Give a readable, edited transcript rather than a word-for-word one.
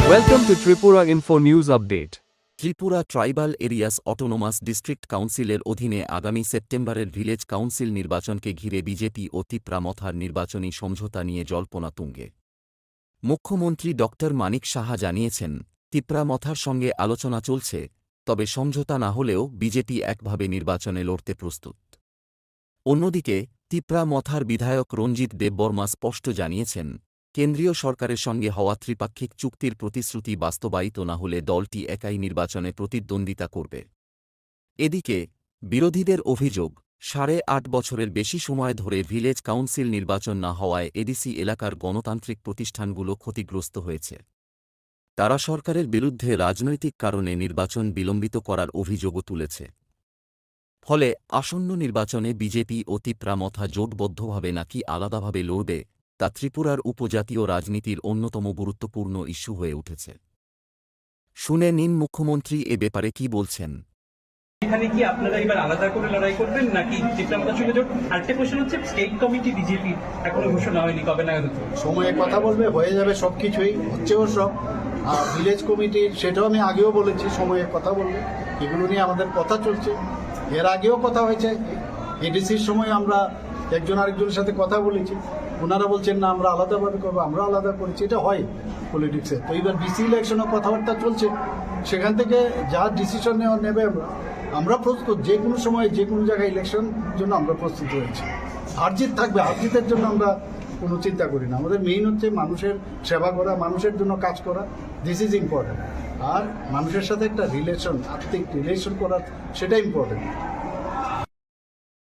Welcome to Tripura Info News Update. Tripura tribal areas autonomous district কাউন্সিলের অধীনে আগামী সেপ্টেম্বরের ভিলেজ কাউন্সিল নির্বাচনকে ঘিরে বিজেপি ও তিপ্রা মথার নির্বাচনী সমঝোতা নিয়ে জল্পনা তুঙ্গে। মুখ্যমন্ত্রী ড মানিক সাহা জানিয়েছেন, তিপ্রা মথার সঙ্গে আলোচনা চলছে, তবে সমঝোতা না হলেও বিজেপি একভাবে নির্বাচনে লড়তে প্রস্তুত। অন্যদিকে তিপ্রা মথার বিধায়ক রঞ্জিত দেববর্মা স্পষ্ট জানিয়েছেন, কেন্দ্রীয় সরকারের সঙ্গে হওয়া ত্রিপাক্ষিক চুক্তির প্রতিশ্রুতি বাস্তবায়িত না হলে দলটি একাই নির্বাচনে প্রতিদ্বন্দ্বিতা করবে। এদিকে বিরোধীদের অভিযোগ, ৮.৫ বছরের বেশি সময় ধরে ভিলেজ কাউন্সিল নির্বাচন না হওয়ায় এডিসি এলাকার গণতান্ত্রিক প্রতিষ্ঠানগুলো ক্ষতিগ্রস্ত হয়েছে। তারা সরকারের বিরুদ্ধে রাজনৈতিক কারণে নির্বাচন বিলম্বিত করার অভিযোগও তুলেছে। ফলে আসন্ন নির্বাচনে বিজেপি ও তিপ্রা মথা জোটবদ্ধভাবে নাকি আলাদাভাবে লড়বে, তা ত্রিপুরার উপজাতীয় রাজনীতির অন্যতম গুরুত্বপূর্ণ ইস্যু হয়ে উঠেছে। শুনে নিন মুখ্যমন্ত্রী এ ব্যাপারে কি বলছেন। এখানে কি আপনারা এবার আলাদা করে লড়াই করবেন নাকি তিপ্রা মথার সঙ্গে জোট? আরেকটা কোশ্চেন হচ্ছে, স্টেট কমিটি বিজেপি এখনো ঘোষণা হয়নি, কবে নাগাদ হচ্ছে? সময়ে কথা বলবে, হয়ে যাবে, সব কিছুই হচ্ছেও সব। আর ভিলেজ কমিটির সেটাও আমি আগেও বলেছি, সময়ে কথা বলবে, এগুলো নিয়ে আমাদের কথা চলছে। এর আগেও কথা হয়েছে, এডিসির সময় আমরা একজন আরেকজনের সাথে কথা বলেছি, ওনারা বলছেন না আমরা আলাদাভাবে করবো, আমরা আলাদা করেছি, এটা হয় পলিটিক্সে। তো এবার বিসি ইলেকশনও কথাবার্তা চলছে, সেখান থেকে যা ডিসিশন নেবে আমরা প্রস্তুত। যে কোনো সময় যে কোনো জায়গায় ইলেকশন জন্য আমরা প্রস্তুত হয়েছি। হারজিত থাকবে, হারজিতের জন্য আমরা কোনো চিন্তা করি না। আমাদের মেইন হচ্ছে মানুষের সেবা করা, মানুষের জন্য কাজ করা, দিস ইজ ইম্পর্টেন্ট। আর মানুষের সাথে একটা রিলেশন, আর্থিক রিলেশন করা, সেটা ইম্পর্টেন্ট।